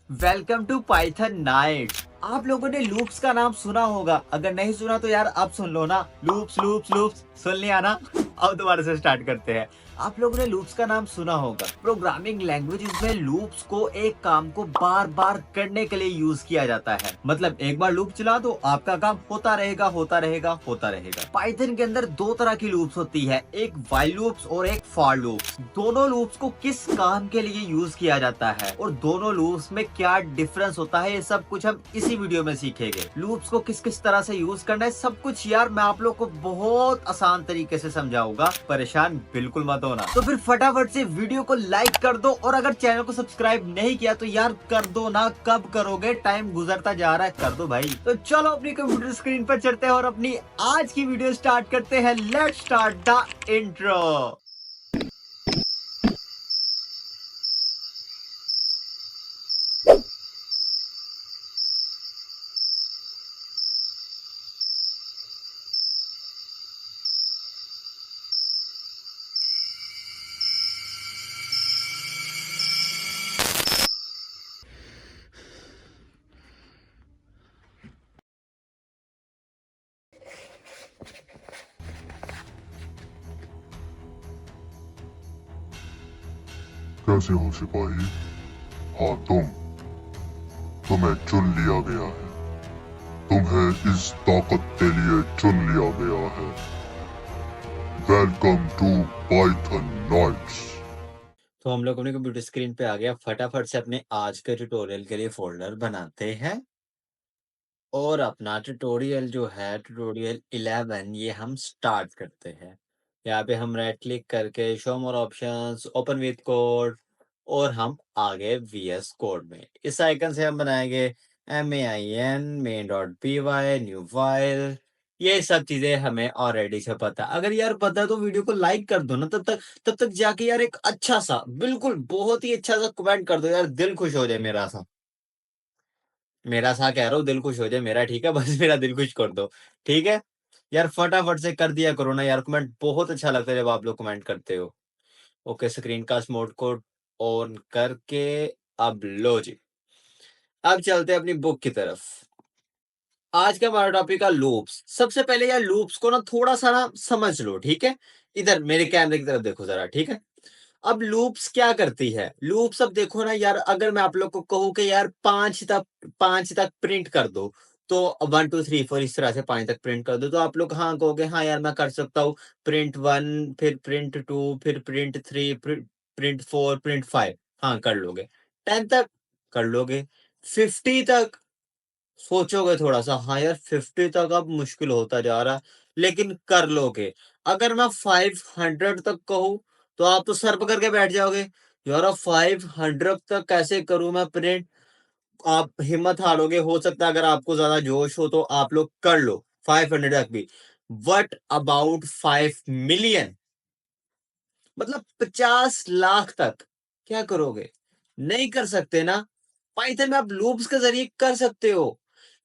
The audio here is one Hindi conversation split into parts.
Welcome to Python nights. आप लोगों ने लूप्स का नाम सुना होगा, अगर नहीं सुना तो यार अब सुन लो ना। लूप्स लूप्स लूप्स सुन लिया ना। अब दोबारा से स्टार्ट करते हैं। आप लोगों ने लूप्स का नाम सुना होगा। प्रोग्रामिंग लैंग्वेजेस में लूप्स को एक काम को बार बार करने के लिए यूज किया जाता है। मतलब एक बार लूप चला दो, आपका काम होता रहेगा होता रहेगा होता रहेगा। पाइथन के अंदर दो तरह की लूप्स होती है, एक व्हाइल लूप्स और एक फॉर लूप्स। दोनों लूप्स को किस काम के लिए यूज किया जाता है और दोनों लूप्स में क्या डिफरेंस होता है, ये सब कुछ हम इसी वीडियो में सीखेंगे। लूप्स को किस किस तरह से यूज करना है, सब कुछ यार मैं आप लोग को बहुत आसान तरीके से समझाऊंगा, परेशान बिल्कुल मत होना। तो फिर फटाफट से वीडियो को लाइक कर दो और अगर चैनल को सब्सक्राइब नहीं किया तो यार कर दो ना, कब करोगे, टाइम गुजरता जा रहा है, कर दो भाई। तो चलो अपनी कंप्यूटर स्क्रीन पर चढ़ते हैं और अपनी आज की वीडियो स्टार्ट करते हैं। Let's start the intro. कैसे हो सिपाही? हाँ तुम्हें चुन लिया गया है। तुम्हें इस ताकत के लिए चुन लिया गया है। Welcome to Python nights. तो हम लोग अपने कंप्यूटर स्क्रीन पे आ गया। फटाफट से अपने आज के ट्यूटोरियल के लिए फोल्डर बनाते हैं और अपना ट्यूटोरियल जो है ट्यूटोरियल 11 ये हम स्टार्ट करते हैं। यहाँ पे हम राइट क्लिक करके show more options, open with code और हम आ गए वीएस कोड में। इस आइकन से हम बनाएंगे main.py न्यू फाइल। ये सब चीजें हमें ऑलरेडी से पता। अगर यार पता है तो वीडियो को लाइक कर दो ना, तब तक जाके यार एक अच्छा सा, बिल्कुल बहुत ही अच्छा सा कमेंट कर दो यार, दिल खुश हो जाए मेरा सा। मेरा सा कह रहा हूँ, दिल खुश हो जाए मेरा, ठीक है। बस मेरा दिल खुश कर दो, ठीक है यार। फटाफट से कर दिया करो ना यार कमेंट, बहुत अच्छा लगता है जब आप लोग कमेंट करते हो। ओके, स्क्रीन कास्ट मोड को ऑन करके अब लो जी, अब चलते हैं अपनी बुक की तरफ। आज का हमारा टॉपिक है लूप्स। सबसे पहले यार लूप्स को ना थोड़ा सा ना समझ लो, ठीक है। इधर मेरे कैमरे की तरफ देखो जरा, ठीक है। अब लूप्स क्या करती है, लूप्स अब देखो ना यार, अगर मैं आप लोग को कहूँ कि यार पांच तक प्रिंट कर दो, तो 1 2 3 4 इस तरह से 5 तक प्रिंट कर दो, तो आप लोग हाँ कहोगे हाँ यार मैं कर सकता हूँ। प्रिंट 1, फिर प्रिंट 2, फिर प्रिंट 3, प्रिंट 4, प्रिंट 5, हाँ कर लोगे। 10 तक कर लोगे। 50 तक सोचोगे थोड़ा सा, हाँ यार 50 तक अब मुश्किल होता जा रहा है, लेकिन कर लोगे। अगर मैं 500 तक कहूँ तो आप तो सर पकड़ के बैठ जाओगे, यार अब 500 तक कैसे करूं मैं प्रिंट। आप हिम्मत हारोगे, हो सकता है अगर आपको ज्यादा जोश हो तो आप लोग कर लो 500 तक भी। वट अबाउट 5 मिलियन, मतलब 50 लाख तक क्या करोगे? नहीं कर सकते ना। पाइथन में आप लूप्स के जरिए कर सकते हो,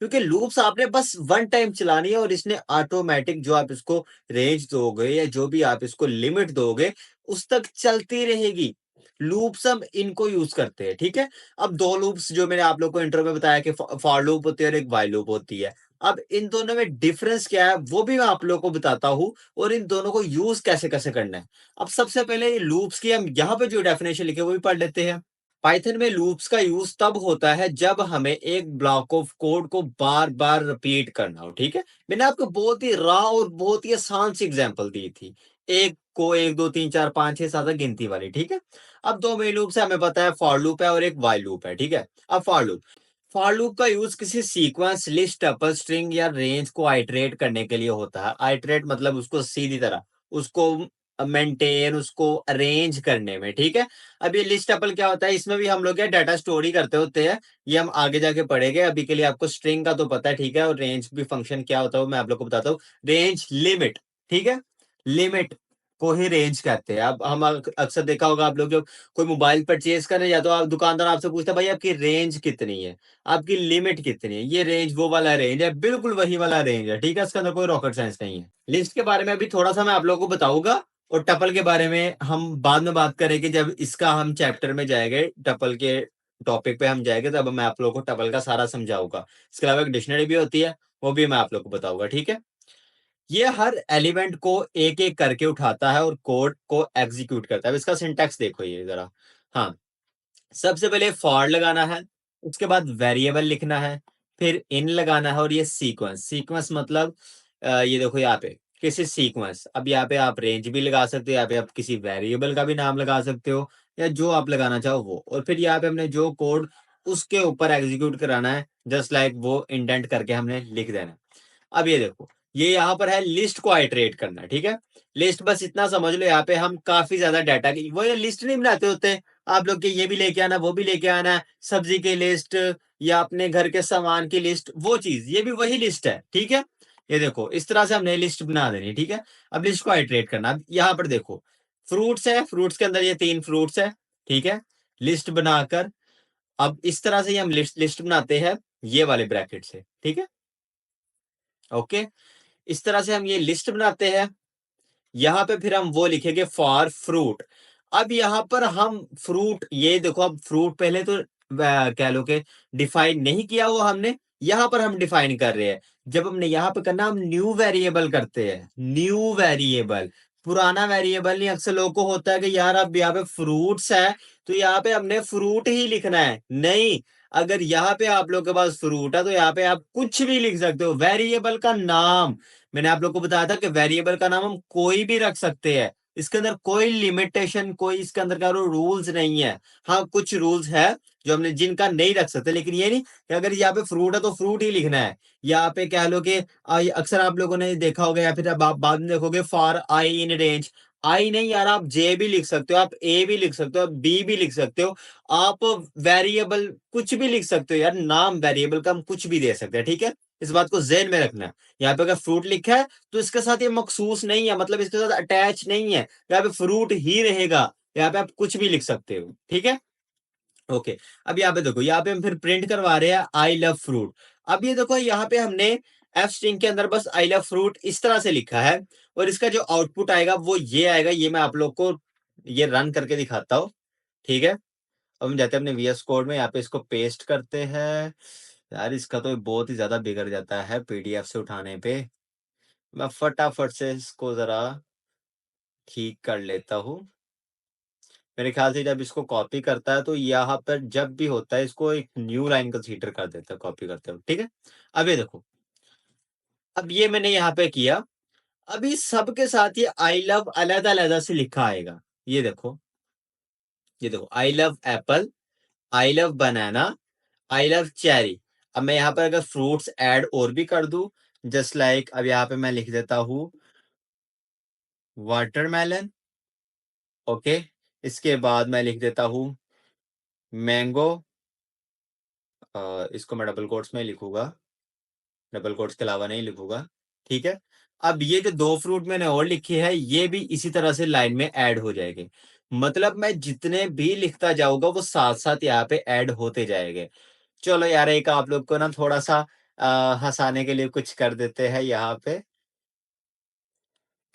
क्योंकि लूप्स आपने बस वन टाइम चलानी है और इसने ऑटोमेटिक जो आप इसको रेंज दोगे या जो भी आप इसको लिमिट दोगे उस तक चलती रहेगी। लूप्स हम इनको यूज करते हैं, ठीक है। अब दो लूप्स जो मैंने आप लोग को इंट्रो में बताया कि फॉर लूप होती है और एक व्हाइल लूप होती है। अब इन दोनों में डिफरेंस क्या है वो भी मैं आप लोगों को बताता हूँ और इन दोनों को यूज कैसे कैसे करना है। अब सबसे पहले लूप्स की हम यहाँ पे जो डेफिनेशन लिखे वो भी पढ़ लेते हैं। पाइथन में लूप्स का यूज तब होता है जब हमें एक ब्लॉक ऑफ कोड को बार बार रिपीट करना हो, ठीक है। मैंने आपको बहुत ही रॉ और बहुत ही आसान सी एग्जांपल दी थी, एक को 1 2 3 4 5 6 7 गिनती वाली, ठीक है। अब दो मेन लूप्स है, हमें पता है फॉर लूप है और एक व्हाइल लूप है, ठीक है। अब फॉर लूप का यूज किसी सीक्वेंस, लिस्ट, टपल, स्ट्रिंग या रेंज को आइटरेट करने के लिए होता है। आइटरेट मतलब उसको सीधी तरह उसको मेंटेन, उसको अरेंज करने में, ठीक है। अब ये लिस्ट टपल क्या होता है, इसमें भी हम लोग क्या डाटा स्टोरी करते होते हैं, ये हम आगे जाके पढ़ेंगे। अभी के लिए आपको स्ट्रिंग का तो पता है, ठीक है। और रेंज भी फंक्शन क्या होता है वो मैं आप लोग को बताता हूँ। रेंज लिमिट, ठीक है, लिमिट को ही रेंज कहते हैं। अब हम अक्सर देखा होगा आप लोग, जब कोई मोबाइल परचेज करने जाते हो, आप दुकानदार आपसे पूछता है भाई आपकी रेंज कितनी है, आपकी लिमिट कितनी है। ये रेंज वो वाला रेंज है, बिल्कुल वही वाला रेंज है, ठीक है। इसके अंदर कोई रॉकेट साइंस नहीं है। लिस्ट के बारे में अभी थोड़ा सा मैं आप लोगों को बताऊंगा और टपल के बारे में हम बाद में बात करेंगे जब इसका हम चैप्टर में जाएंगे, टपल के टॉपिक पे हम जाएंगे तब मैं आप लोगों को टपल का सारा समझाऊंगा। इसके अलावा एक डिक्शनरी भी होती है, वो भी मैं आप लोग को बताऊंगा, ठीक है। ये हर एलिमेंट को एक एक करके उठाता है और कोड को एग्जीक्यूट करता है। अब इसका सिंटैक्स देखो ये जरा। हाँ, सबसे पहले फॉर लगाना है, उसके बाद वेरिएबल लिखना है, फिर इन लगाना है, और ये सीक्वेंस। सीक्वेंस मतलब ये देखो यहाँ पे किसी सीक्वेंस। अब यहाँ पे आप रेंज भी लगा सकते हो, यहाँ पे आप किसी वेरिएबल का भी नाम लगा सकते हो, या जो आप लगाना चाहो वो। और फिर यहाँ पे हमने जो कोड उसके ऊपर एग्जीक्यूट कराना है, जस्ट लाइक वो इंडेंट करके हमने लिख देना है। अब ये देखो, ये यहाँ पर है लिस्ट को आइटरेट करना, ठीक है। लिस्ट बस इतना समझ लो, यहाँ पे हम काफी ज्यादा डाटा की वो ये लिस्ट नहीं बनाते होते आप लोग के, ये भी लेके आना वो भी लेके आना, सब्जी की लिस्ट या अपने घर के सामान की लिस्ट, वो चीज ये भी वही लिस्ट है, ठीक है। ये देखो इस तरह से हमने लिस्ट बना देनी, ठीक है। अब लिस्ट को आइटरेट करना। अब यहाँ पर देखो फ्रूट्स है, फ्रूट्स के अंदर ये 3 फ्रूट्स है, ठीक है। लिस्ट बनाकर अब इस तरह से ही हम लिस्ट लिस्ट बनाते हैं, ये वाले ब्रैकेट से, ठीक है। ओके, इस तरह से हम ये लिस्ट बनाते हैं। यहाँ पे फिर हम वो लिखेंगे फॉर फ्रूट। अब यहाँ पर हम फ्रूट, ये देखो अब फ्रूट पहले तो कह लो कि डिफाइन नहीं किया हुआ हमने, यहाँ पर हम डिफाइन कर रहे हैं। जब हमने यहाँ पे करना, हम न्यू वेरिएबल करते हैं, न्यू वेरिएबल, पुराना वेरिएबल नहीं। अक्सर लोगों को होता है कि यार अब यहाँ पे फ्रूट्स है तो यहाँ पे हमने फ्रूट ही लिखना है, नहीं। अगर यहाँ पे आप लोग के पास फ्रूट है तो यहाँ पे आप कुछ भी लिख सकते हो, वेरिएबल का नाम। मैंने आप लोग को बताया था कि वेरिएबल का नाम हम कोई भी रख सकते हैं, इसके अंदर कोई लिमिटेशन, कोई इसके अंदर का रूल्स नहीं है। हाँ, कुछ रूल्स है जो हमने जिनका नहीं रख सकते, लेकिन ये नहीं कि अगर यहाँ पे फ्रूट है तो फ्रूट ही लिखना है। यहाँ पे कह लो कि अक्सर आप लोगों ने देखा होगा, या फिर अब आप बाद में देखोगे फॉर आई इन रेंज। आई नहीं यार, आप जे भी लिख सकते हो, आप ए भी लिख सकते हो, आप बी भी लिख सकते हो, आप वेरिएबल कुछ भी लिख सकते हो यार। नाम वेरिएबल का हम कुछ भी दे सकते हैं, ठीक है। इस बात को जेन में रखना है। यहाँ पे अगर फ्रूट लिखा है तो इसके साथ ये मखसूस नहीं है, मतलब इसके साथ अटैच नहीं है, यहाँ पे फ्रूट ही रहेगा। यहाँ पे आप कुछ भी लिख सकते हो, ठीक है। ओके, अब यहाँ पे देखो, यहाँ पे हम फिर प्रिंट करवा रहे हैं आई लव फ्रूट। अब ये देखो यहाँ पे हमने एफ स्ट्रिंग के अंदर बस आई लव फ्रूट इस तरह से लिखा है, और इसका जो आउटपुट आएगा वो ये आएगा। ये मैं आप लोग को ये रन करके दिखाता हूँ, ठीक है। अब हम जाते हैं अपने वीएस कोड में, यहाँ पे इसको पेस्ट करते हैं। यार इसका तो बहुत ही ज्यादा बिगड़ जाता है पीडीएफ से उठाने पे। मैं फटाफट से इसको जरा ठीक कर लेता हूँ। मेरे ख्याल से जब इसको कॉपी करता है तो यहाँ पर जब भी होता है इसको एक न्यू लाइन कंसीडर कर देता है कॉपी करते हुए, ठीक है। अब ये देखो, अब ये मैंने यहाँ पे किया। अभी सबके साथ ये आई लव अलग अलग से लिखा आएगा। ये देखो, ये देखो, I love Apple, I love banana, I love cherry. अब मैं यहाँ पर अगर फ्रूट्स ऐड और भी कर दूं, जस्ट लाइक अब यहाँ पे मैं लिख देता हूँ वाटरमेलन, ओके। इसके बाद मैं लिख देता हूँ मैंगो, इसको मैं डबल कोट्स में लिखूंगा, डबल कोट्स के अलावा नहीं लिखूंगा, ठीक है। अब ये जो 2 फ्रूट मैंने और लिखे हैं ये भी इसी तरह से लाइन में ऐड हो जाएंगे। मतलब मैं जितने भी लिखता जाऊंगा वो साथ साथ यहाँ पे ऐड होते जाएंगे। चलो यार, एक आप लोग को ना थोड़ा सा हंसाने के लिए कुछ कर देते हैं यहाँ पे,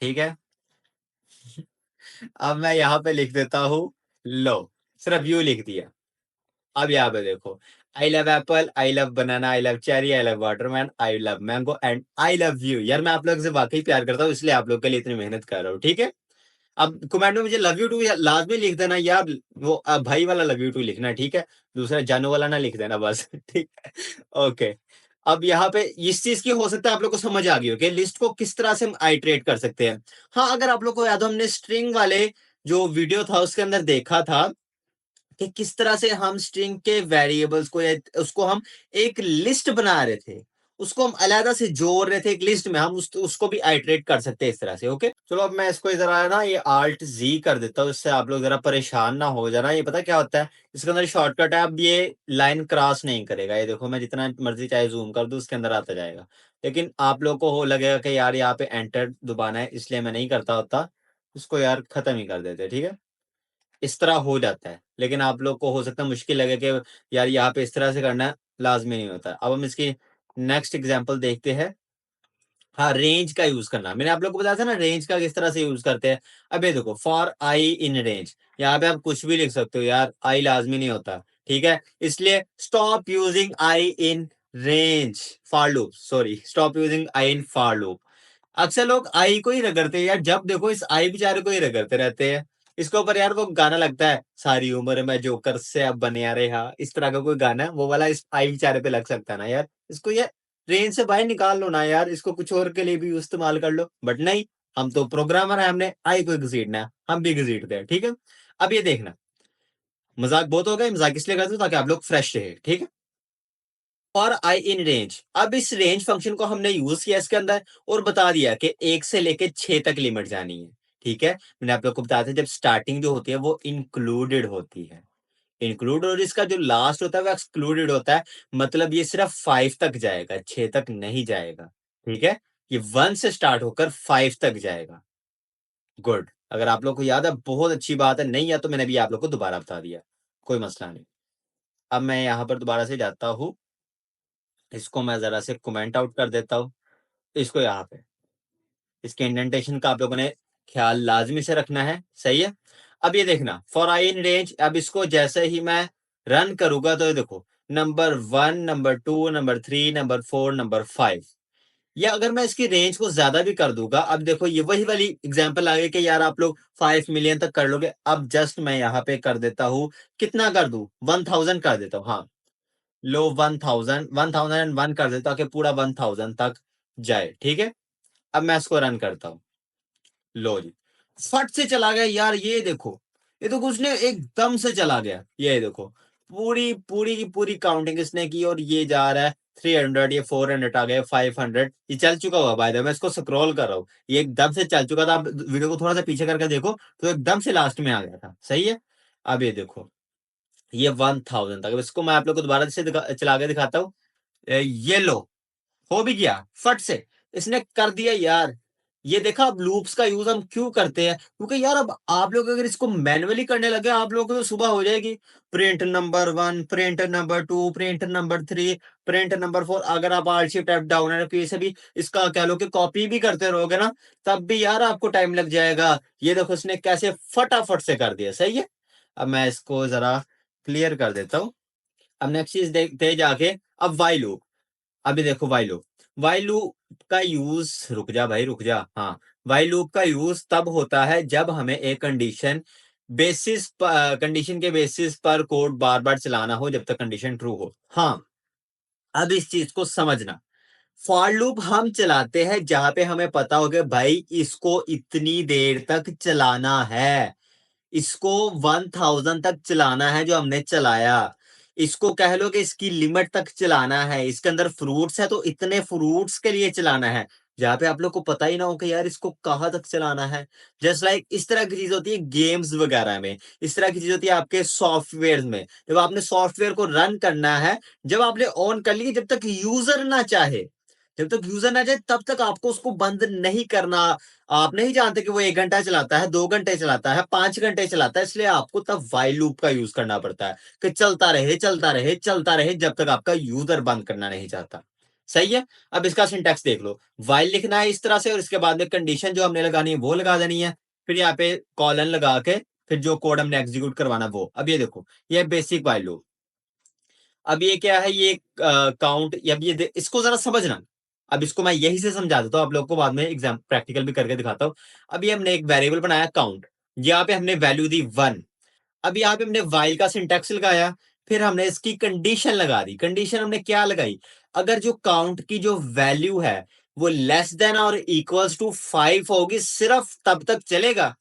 ठीक है। अब मैं यहाँ पे लिख देता हूँ लो, सिर्फ यू लिख दिया। अब यहाँ पे देखो, I love Apple, I love banana, I love cherry, I love Waterman, I love mango and I love you. यार मैं आप लोग से वाकई प्यार करता हूँ, इसलिए आप लोग के लिए इतनी मेहनत कर रहा हूँ, ठीक है। अब कमेंट में मुझे लव यू टू लाजमी लिख देना यार, वो भाई वाला लव यू टू लिखना, ठीक है। दूसरा जानू वाला ना लिख देना बस, ठीक है। ओके, अब यहाँ पे इस चीज की हो सकता है आप लोग को समझ आ गई हो कि लिस्ट को किस तरह से हम आइटरेट कर सकते हैं। हाँ, अगर आप लोग को याद हो, हमने स्ट्रिंग वाले जो वीडियो था उसके अंदर देखा था कि किस तरह से हम स्ट्रिंग के वेरिएबल्स को या उसको हम एक लिस्ट बना रहे थे, उसको हम अलग से जोड़ रहे थे एक लिस्ट में, हम उसको भी आइटरेट कर सकते हैं इस तरह से। ओके, चलो अब मैं इसको जरा ना ये आल्ट जी कर देता हूँ, इससे आप लोग जरा परेशान ना हो जाना। ये पता क्या होता है, इसके अंदर शॉर्टकट है, अब ये लाइन क्रॉस नहीं करेगा। ये देखो, मैं जितना मर्जी चाहे जूम कर दूं उसके अंदर आता जाएगा, लेकिन आप लोग को हो लगेगा कि यार यहाँ पे एंटर दबाना है, इसलिए मैं नहीं करता होता। इसको यार खत्म ही कर देते, ठीक है। इस तरह हो जाता है, लेकिन आप लोग को हो सकता है मुश्किल लगे कि यार यहाँ पे इस तरह से करना लाजमी नहीं होता। अब हम इसकी नेक्स्ट एग्जांपल देखते हैं। हाँ, रेंज का यूज करना, मैंने आप लोग को बताया था ना रेंज का किस तरह से यूज करते हैं। अब ये देखो, फॉर आई इन रेंज, यहाँ पे आप कुछ भी लिख सकते हो यार, आई लाजमी नहीं होता, ठीक है, इसलिए stop using I in range for loop, sorry stop using I in for loop. अक्सर लोग आई को ही रगड़ते हैं यार, जब देखो इस आई बेचारे को ही रगड़ते रहते हैं। इसके ऊपर यार वो गाना लगता है, सारी उम्र मैं जोकर से अब बने रहा, इस तरह का कोई गाना है, वो वाला इस आई बेचारे पे लग सकता है ना यार। इसको ये रेंज से बाहर निकाल लो ना यार, इसको कुछ और के लिए भी इस्तेमाल कर लो, बट नहीं, हम तो प्रोग्रामर है, हमने आई को घसीटना है, हम भी घसीटते हैं, ठीक है। अब ये देखना, मजाक बहुत हो गया, मजाक इसलिए करते हो ताकि आप लोग फ्रेश रहे, ठीक है। और आई इन रेंज, अब इस रेंज फंक्शन को हमने यूज किया इसके अंदर और बता दिया कि 1 से लेके 6 तक लिमिट जानी है, ठीक है। मैंने आप लोग को बताया था जब स्टार्टिंग जो होती है वो इंक्लूडेड होती है, इंक्लूड, और इसका जो लास्ट होता है वो एक्सक्लूडेड होता है। मतलब ये सिर्फ 5 तक जाएगा, 6 तक नहीं जाएगा, ठीक है। ये 1 से स्टार्ट होकर 5 तक जाएगा। गुड, अगर आप लोग को याद है बहुत अच्छी बात है, नहीं या तो मैंने भी आप लोग को दोबारा बता दिया, कोई मसला नहीं। अब मैं यहाँ पर दोबारा से जाता हूँ, इसको मैं जरा से कमेंट आउट कर देता हूँ, इसको यहाँ पे, इसके इंडेंटेशन का आप लोगों ने ख्याल लाजमी से रखना है, सही है। अब ये देखना फॉर आई इन रेंज, अब इसको जैसे ही मैं रन करूंगा तो ये देखो number 1, number 2, number 3, number 4, number 5, या अगर मैं इसकी रेंज को ज्यादा भी कर दूंगा, अब देखो ये वही वाली एग्जांपल आ गई कि यार आप लोग 5 मिलियन तक कर लोगे। अब जस्ट मैं यहाँ पे कर देता हूँ, कितना कर दूं, 1000 कर देता हूँ, हाँ लो 1000, 1001 कर देता हूँ कि पूरा 1000 तक जाए, ठीक है। अब मैं इसको रन करता हूँ, लो जी, फट से चला गया यार, ये देखो, ये तो कुछ ने एकदम से चला गया, ये देखो पूरी पूरी की पूरी काउंटिंग इसने की, और ये जा रहा है 300, ये 400 आ गए, 500, ये चल चुका हुआ बाय द वे, मैं इसको स्क्रॉल कर रहा हूँ, ये एकदम से चल चुका था। आप वीडियो को थोड़ा सा पीछे करके देखो तो एकदम से लास्ट में आ गया था, सही है। अब ये देखो ये 1000 तक, अब इसको मैं आप लोग को दोबारा से चला के दिखाता हूँ, ये लो, हो भी गया फट से, इसने कर दिया यार। ये देखा, अब लूप्स का यूज हम क्यों करते हैं, क्योंकि यार अब आप लोग अगर इसको मैन्युअली करने लगे, आप लोगों को तो सुबह हो जाएगी, print number 1, print number 2, print number 3, print number 4, अगर आप आर्ट शिफ्ट F डाउन है तो से भी इसका कह लो कि कॉपी भी करते रहोगे ना, तब भी यार आपको टाइम लग जाएगा। ये देखो इसने कैसे फटाफट से कर दिया, सही है। अब मैं इसको जरा क्लियर कर देता हूँ। अब नेक्स्ट चीज देखते हैं जाके, अब वाई लूप, अभी देखो वाई लूप, वाई लूप का यूज, रुक जा भाई रुक जा, हाँ, वाई लूप का यूज तब होता है जब हमें एक कंडीशन के बेसिस पर कोड बार बार चलाना हो जब तक कंडीशन ट्रू हो। हाँ, अब इस चीज को समझना, फॉर लूप हम चलाते हैं जहां पे हमें पता हो कि भाई इसको इतनी देर तक चलाना है, इसको 1000 तक चलाना है जो हमने चलाया, इसको कह लो कि इसकी लिमिट तक चलाना है, इसके अंदर फ्रूट्स है तो इतने फ्रूट्स के लिए चलाना है, जहां पे आप लोग को पता ही ना हो कि यार इसको कहाँ तक चलाना है। जस्ट लाइक इस तरह की चीज होती है गेम्स वगैरह में, इस तरह की चीज होती है आपके सॉफ्टवेयर में, जब आपने सॉफ्टवेयर को रन करना है, जब आपने ऑन कर ली, जब तक यूजर ना चाहे, जब तक यूजर ना चाहे तब तक आपको उसको बंद नहीं करना। आप नहीं जानते कि वो 1 घंटा चलाता है, 2 घंटे चलाता है, 5 घंटे चलाता है, इसलिए आपको तब वाइल लूप का यूज करना पड़ता है कि चलता रहे चलता रहे चलता रहे जब तक आपका यूजर बंद करना नहीं चाहता, सही है। अब इसका सिंटैक्स देख लो, वाइल लिखना है इस तरह से और इसके बाद में कंडीशन जो हमने लगानी है वो लगा देनी है, फिर यहाँ पे कॉलन लगा के फिर जो कोड हमने एग्जीक्यूट करवाना वो। अब ये देखो ये बेसिक वाइल लूप। अब ये क्या है, ये काउंट, अब ये इसको जरा समझना, अब इसको मैं यही से समझा देता हूँ आप लोग को, बाद में एग्जाम प्रैक्टिकल भी करके दिखाता हूँ। अब ये हमने एक वेरिएबल बनाया काउंट, यहाँ पे हमने वैल्यू दी 1, अब यहाँ पे हमने वाइल का सिंटैक्स लगाया, फिर हमने इसकी कंडीशन लगा दी। कंडीशन हमने क्या लगाई, अगर जो काउंट की जो वैल्यू है वो लेस देन और इक्वल्स टू 5 होगी सिर्फ तब तक चलेगा,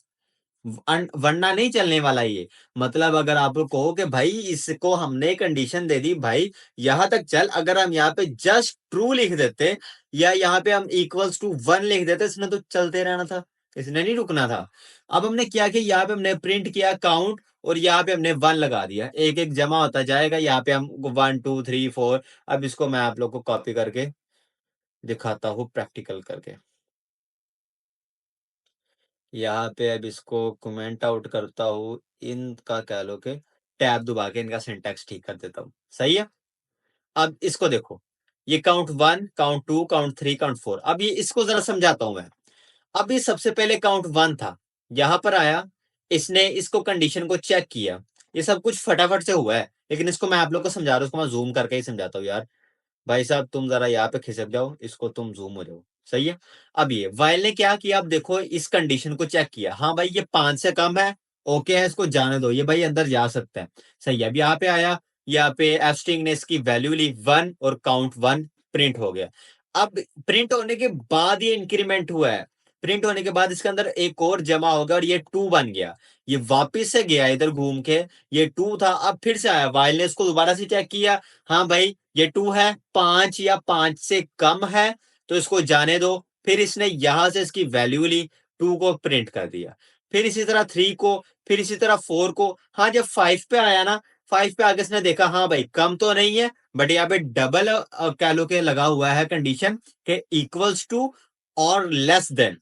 वरना नहीं चलने वाला ये। मतलब अगर आप लोग कहो कि भाई इसको हमने कंडीशन दे दी भाई यहां तक चल, अगर हम यहाँ पे जस्ट ट्रू लिख देते या यहाँ पे हम इक्वल्स टू 1 लिख देते, इसने तो चलते रहना था, इसने नहीं रुकना था। अब हमने क्या किया, यहाँ पे हमने प्रिंट किया काउंट और यहाँ पे हमने 1 लगा दिया, एक एक जमा होता जाएगा, यहाँ पे हम 1 2 3 4। अब इसको मैं आप लोग को कॉपी करके दिखाता हूँ प्रैक्टिकल करके, यहाँ पे अब इसको कमेंट आउट करता हूँ, इनका कह लो कि टैब दबा के इनका सिंटैक्स ठीक कर देता हूँ, सही है। अब इसको देखो, ये काउंट 1, काउंट 2, काउंट 3, काउंट 4, अब ये इसको जरा समझाता हूं मैं। अब ये सबसे पहले काउंट 1 था, यहां पर आया, इसने इसको कंडीशन को चेक किया, ये सब कुछ फटाफट से हुआ है, लेकिन इसको मैं आप लोग को समझा रहा हूँ, इसको मैं जूम करके ही समझाता हूँ यार। भाई साहब तुम जरा यहाँ पे खिसक जाओ, इसको तुम जूम हो जाओ। सही है। अब ये वाइल ने क्या किया, अब देखो इस कंडीशन को चेक किया, हाँ भाई ये 5 से कम है, ओके है, इसको जाने दो, ये भाई अंदर जा सकता है। सही है। अब यहाँ पे आया, यहाँ पे एस्टिंग ने इसकी वैल्यू ली 1 और काउंट 1 प्रिंट हो गया। अब प्रिंट होने के बाद ये इंक्रीमेंट हुआ है, प्रिंट होने के बाद इसके अंदर एक और जमा हो गया और ये 2 बन गया। ये वापिस से गया इधर घूम के, ये 2 था, अब फिर से आया, वाइल ने इसको दोबारा से चेक किया, हाँ भाई ये 2 है, 5 या 5 से कम है, तो इसको जाने दो। फिर इसने यहां से इसकी वैल्यू ली, 2 को प्रिंट कर दिया। फिर इसी तरह 3 को, फिर इसी तरह 4 को। हाँ जब 5 पे आया ना, 5 पे आगे इसने देखा, हाँ भाई कम तो नहीं है, बट यहाँ पे डबल कह लो के लगा हुआ है कंडीशन के इक्वल्स टू और लेस देन,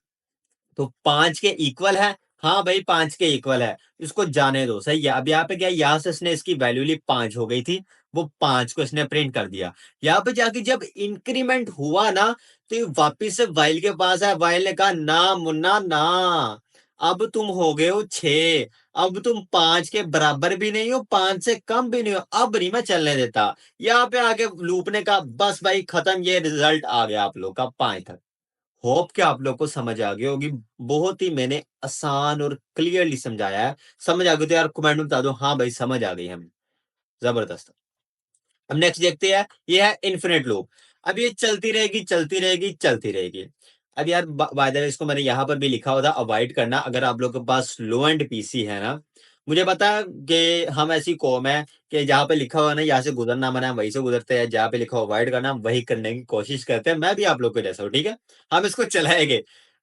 तो 5 के इक्वल है, हाँ भाई 5 के इक्वल है, इसको जाने दो। सही है। अब यहाँ पे क्या, यहाँ से इसने इसकी वैल्यू ली 5 हो गई थी, वो 5 को इसने प्रिंट कर दिया। यहाँ पे जाके जब इंक्रीमेंट हुआ ना, तो ये वापिस से वाइल के पास है, वाइल ने कहा ना मुन्ना ना, अब तुम हो गए हो 6, अब तुम 5 के बराबर भी नहीं हो, 5 से कम भी नहीं हो, अब नहीं मैं चलने देता। यहाँ पे आके लूप ने कहा बस भाई खत्म, ये रिजल्ट आ गया आप लोग का 5 तक। होप कि आप लोग को समझ आ गई होगी, बहुत ही मैंने आसान और क्लियरली समझाया है। समझ आ गई तो यार कमेंट में बता दो, हाँ भाई समझ आ गई हमें। जबरदस्त। अब नेक्स्ट देखते हैं, ये है इन्फिनिट लूप। अब ये चलती रहेगी चलती रहेगी चलती रहेगी। अब यार बाय द वे इसको मैंने यहां पर भी लिखा हुआ था, अवॉइड करना अगर आप लोग के पास लो एंड पीसी है ना। मुझे पता है कि हम ऐसी कौम है कि जहाँ पे लिखा हुआ है ना यहाँ से गुजरना मना है, वहीं से गुजरते हैं, जहाँ पे लिखा हुआ अवॉइड करना वही करने की कोशिश करते हैं। मैं भी आप लोग को जैसा हूँ, ठीक है। हम इसको चलाएंगे।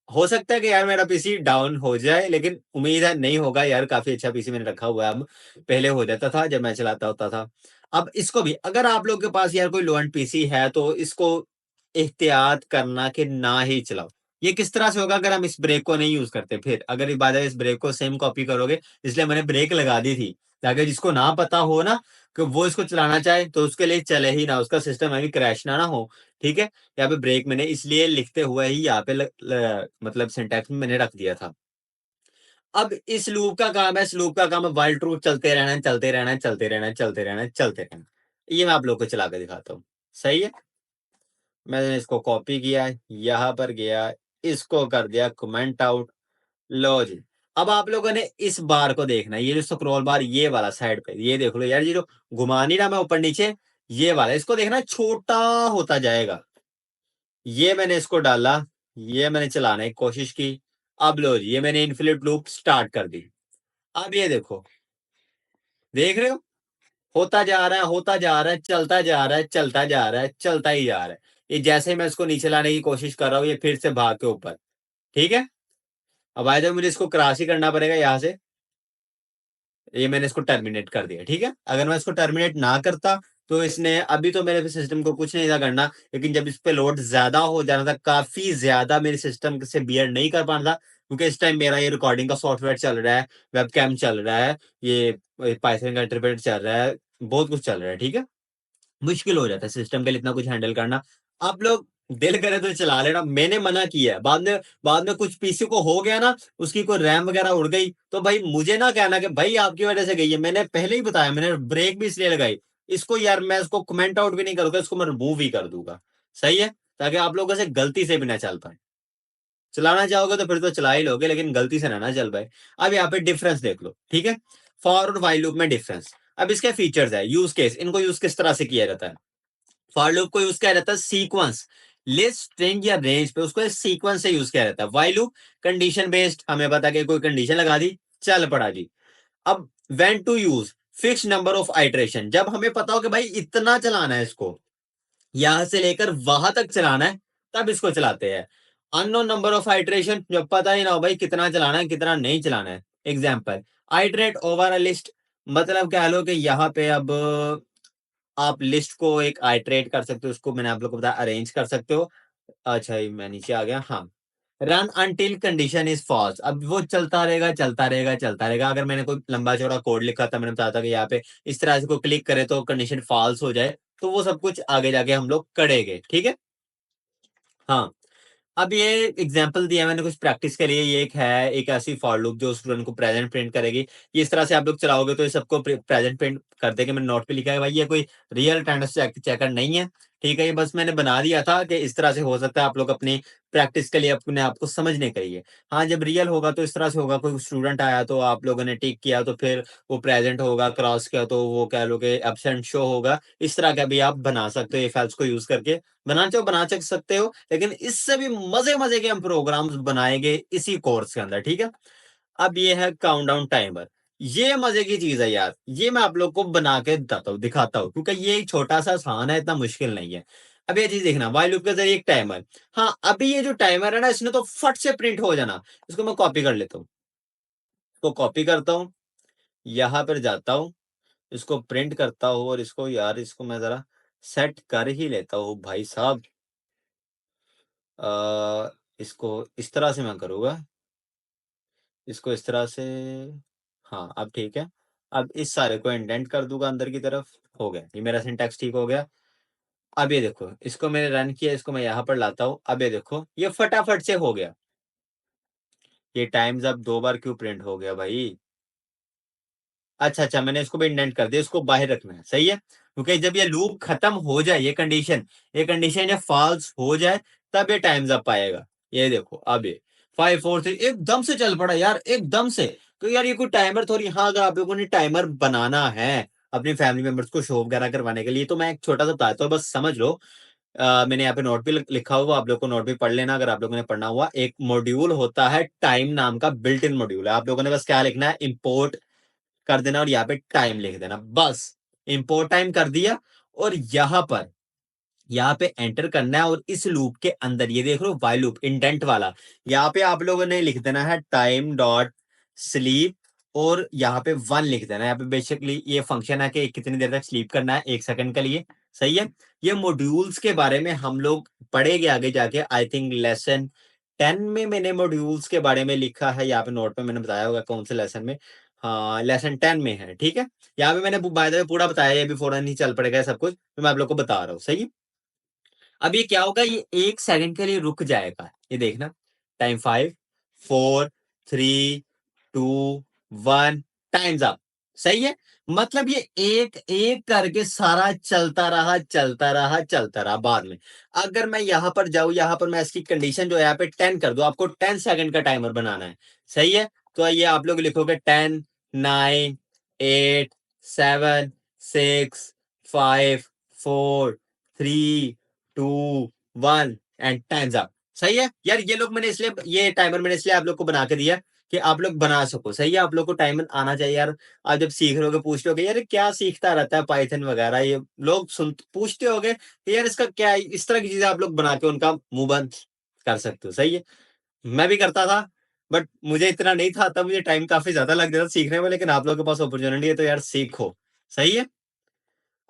हो सकता है कि यार मेरा पीसी डाउन हो जाए, लेकिन उम्मीद है नहीं होगा यार, काफी अच्छा पीसी मैंने रखा हुआ है अब, पहले हो जाता था जब मैं चलाता होता था। अब इसको भी अगर आप लोग के पास यार कोई लो एंड पीसी है तो इसको एहतियात करना कि ना ही चलाओ। ये किस तरह से होगा अगर हम इस ब्रेक को नहीं यूज करते, फिर अगर इस बार इस ब्रेक को सेम कॉपी करोगे, इसलिए मैंने ब्रेक लगा दी थी ताकि जिसको ना पता हो ना कि वो इसको चलाना चाहे तो उसके लिए चले ही ना, उसका सिस्टम अभी क्रैश ना हो। ठीक है। यहाँ पे ब्रेक मैंने इसलिए लिखते हुए ही यहाँ पे मतलब सिंटैक्स में मैंने रख दिया था। अब इस लूप का काम है, इस लूप का काम है वाइल ट्रू चलते रहना है, चलते रहना है, चलते रहना है, चलते रहना है, चलते रहना है। ये मैं आप लोग को चला के दिखाता हूँ। सही है। मैंने इसको कॉपी किया, यहाँ पर गया, इसको कर दिया कमेंट आउट। लो जी। अब आप लोगों ने इस बार को देखना है, ये जो स्क्रॉल बार ये वाला साइड पे, ये देख लो यार, ये जो घुमानी ना मैं ऊपर नीचे, ये वाला इसको देखना छोटा होता जाएगा। ये मैंने इसको डाला, ये मैंने चलाने की कोशिश की। अब लो जी, ये मैंने इन्फिनिट लूप स्टार्ट कर दी। अब ये देखो, देख रहे हो, होता जा रहा है, होता जा रहा है, चलता जा रहा है, चलता जा रहा है, चलता ही जा रहा है। ये जैसे ही मैं इसको नीचे लाने की कोशिश कर रहा हूँ, ये फिर से भाग के ऊपर। ठीक है। अब आए मुझे इसको क्रॉस ही करना पड़ेगा यहाँ से। ये मैंने इसको टर्मिनेट कर दिया। ठीक है। अगर मैं इसको टर्मिनेट ना करता तो इसने अभी तो मेरे सिस्टम को कुछ नहीं था करना, लेकिन जब इस पे लोड ज्यादा हो जाना था, काफी ज्यादा मेरे सिस्टम से बियर नहीं कर पाना था, क्योंकि इस टाइम मेरा ये रिकॉर्डिंग का सॉफ्टवेयर चल रहा है, वेबकैम चल रहा है, ये पाइथन का इंटरप्रेटर चल रहा है, बहुत कुछ चल रहा है। ठीक है। मुश्किल हो जाता है सिस्टम के लिए इतना कुछ हैंडल करना। आप लोग दिल करे तो चला लेना, मैंने मना किया है। बाद में कुछ पीसी को हो गया ना, उसकी कोई रैम वगैरह उड़ गई, तो भाई मुझे ना कहना कि भाई आपकी वजह से गई है। मैंने पहले ही बताया, मैंने ब्रेक भी इसलिए लगाई। इसको यार मैं इसको कमेंट आउट भी नहीं करूंगा, इसको मैं रिमूव ही कर दूंगा। सही है। ताकि आप लोगों से गलती से भी ना चल पाए। चलाना चाहोगे तो फिर तो चला ही लोगे, लेकिन गलती से ना चल पाए। अब यहाँ पे डिफरेंस देख लो। ठीक है। फॉर और वाइल लूप में डिफरेंस। अब इसके फीचर्स है, यूज केस, इनको यूज किस तरह से किया जाता है। फॉर लूप को यूज किया जाता है सीक्वेंस, लिस्ट, स्ट्रिंग या रेंज पे, उसको सीक्वेंस से यूज किया जाता है। व्हाइल लूप कंडीशन बेस्ड, हमें पता कि कोई कंडीशन लगा दी, चल पड़ा जी। अब when to use, fix number of iteration, जब हमें पता हो कि भाई इतना चलाना है इसको, यहां से लेकर वहां तक चलाना है, तब इसको चलाते हैं। अननोन नंबर ऑफ आइट्रेशन, जब पता ही ना हो भाई कितना चलाना है कितना नहीं चलाना है। Example, iterate over a list, मतलब कह लो कि यहाँ पे अब आप लिस्ट को एक आइट्रेट कर सकते हो, उसको मैंने आप लोग को बताया अरेंज कर सकते हो। अच्छा ये मैं नीचे आ गया। हाँ। Run until condition is false, अब वो चलता रहेगा चलता रहेगा चलता रहेगा। अगर मैंने कोई लंबा चौड़ा कोड लिखा था, मैंने बताया था कि यहाँ पे इस तरह से को क्लिक करे तो कंडीशन फॉल्स हो जाए, तो वो सब कुछ आगे जाके हम लोग करेंगे। ठीक है। हाँ। अब ये एग्जांपल दिया मैंने कुछ प्रैक्टिस के लिए। ये एक ऐसी फॉर लूप जो स्टूडेंट को प्रेजेंट प्रिंट करेगी। ये इस तरह से आप लोग चलाओगे तो ये सबको प्रेजेंट प्रिंट कर देगा। मैंने नोट पे लिखा है भाई, ये कोई रियल अटेंडेंस चेकर नहीं है, ठीक है। ये बस मैंने बना दिया था कि इस तरह से हो सकता है, आप लोग अपनी प्रैक्टिस के लिए अपने आप को समझने के लिए। हाँ, जब रियल होगा तो इस तरह से होगा, कोई स्टूडेंट आया तो आप लोगों ने टिक किया तो फिर वो प्रेजेंट होगा, क्रॉस किया तो वो कह लो कि एब्सेंट शो होगा। इस तरह का भी आप बना सकते हो, ये फाइल्स को यूज करके बनाना चाहो बना सकते हो। लेकिन इससे भी मजे मजे के हम प्रोग्राम्स बनाएंगे इसी कोर्स के अंदर, ठीक है। अब ये है काउंटडाउन टाइमर। ये मजे की चीज है यार, ये मैं आप लोग को बना के दिखाता हूँ क्योंकि ये एक छोटा सा आसान है, इतना मुश्किल नहीं है। अब ये चीज देखना, वाइल लूप के जरिए एक टाइमर। हाँ, अभी ये जो टाइमर है ना, इसने तो फट से प्रिंट हो जाना। इसको मैं कॉपी कर लेता हूँ, इसको कॉपी करता हूँ, यहाँ पर जाता हूँ, इसको प्रिंट करता हूँ और इसको यार, इसको मैं जरा सेट कर ही लेता हूँ भाई साहब। इसको इस तरह से मैं करूँगा, इसको इस तरह से। हाँ, अब ठीक है। अब इस सारे को इंडेंट कर दूँगा अंदर की तरफ, हो गया। ये मेरा सिंटैक्स ठीक हो गया। अब ये देखो, इसको मैंने रन किया, इसको मैं यहाँ पर लाता हूँ। अब ये देखो, ये फटाफट से हो गया। ये टाइम्स अब 2 बार क्यों प्रिंट हो गया भाई? अच्छा, अच्छा, मैंने इसको भी इंडेंट कर दिया, इसको बाहर रखना है, सही है। क्योंकि जब ये लूप खत्म हो जाए, ये कंडीशन जब फॉल्स हो जाए, तब ये टाइम्स अप आएगा। ये देखो, अब ये 5 4 3 एकदम से चल पड़ा यार, एकदम से। तो यार ये कोई टाइमर थोड़ी। हाँ, अगर आप लोगों ने टाइमर बनाना है अपनी फैमिली मेंबर्स को शो वगैरह करवाने के लिए, तो मैं एक छोटा सा बताता हूँ, बस समझ लो। मैंने यहाँ पे नोट पे लिखा हुआ, आप लोग को नोट पे पढ़ लेना अगर आप लोगों ने पढ़ना हुआ। एक मॉड्यूल होता है टाइम नाम का, बिल्ट इन मॉड्यूल है। आप लोगों ने बस क्या लिखना है, इंपोर्ट कर देना और यहाँ पे टाइम लिख देना, बस। इंपोर्ट टाइम कर दिया और यहाँ पे एंटर करना है। और इस लूप के अंदर ये देख लो, वाइल लूप इंडेंट वाला, यहाँ पे आप लोगों ने लिख देना है टाइम डॉट स्लीप और यहाँ पे 1 लिख देना है। यहाँ पे बेसिकली ये फंक्शन है कि कितनी देर तक स्लीप करना है, 1 सेकंड के लिए, सही है। ये मॉड्यूल्स के बारे में हम लोग पढ़ेंगे आगे जाके, आई थिंक लेसन 10 में मैंने मॉड्यूल्स के बारे में लिखा है। यहाँ पे नोट पे मैंने बताया होगा कौन से लेसन में। हाँ, लेसन 10 में है, ठीक है। यहाँ पे मैंने बाय द वे पूरा बताया, ये भी फौरन नहीं चल पड़ेगा सब कुछ, तो मैं आप लोग को बता रहा हूँ, सही है। अब ये क्या होगा, ये 1 सेकंड के लिए रुक जाएगा, ये देखना। टाइम 5 4 3 2 1, टाइम्स अप, सही है। मतलब ये एक एक करके सारा चलता रहा। बाद में अगर मैं यहाँ पर जाऊं, यहाँ पर मैं इसकी कंडीशन जो है यहाँ पे 10 कर दूं, आपको 10 सेकंड का टाइमर बनाना है, सही है। तो ये आप लोग लिखोगे 10 9 8 7 6 5 4 3 2 1 एंड टाइम्स अप, सही है। यार ये लोग मैंने इसलिए, ये टाइमर मैंने इसलिए आप लोग को बना के दिया कि आप लोग बना सको, सही है। आप लोग को टाइमर आना चाहिए यार। आप जब सीख रहे होगे पूछ रहे होगे यार क्या सीखता रहता है पाइथन वगैरह, ये लोग सुन पूछते होगे कि यार इसका क्या है? इस तरह की चीजें आप लोग बना के उनका मुंह बंद कर सकते हो, सही है। मैं भी करता था, बट मुझे इतना नहीं था, तब मुझे टाइम काफी ज्यादा लग जाता सीखने में। लेकिन आप लोगों के पास अपॉर्चुनिटी है तो यार सीखो, सही है।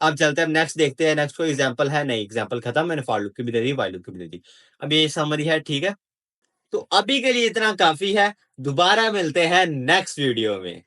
अब चलते हैं नेक्स्ट, देखते हैं नेक्स्ट कोई एग्जांपल है। नहीं, एग्जांपल खत्म, मैंने फॉर लूप की भी दे दी, व्हाइल लूप की भी दे दी। अब ये समरी है, ठीक है। तो अभी के लिए इतना काफी है, दोबारा मिलते हैं नेक्स्ट वीडियो में।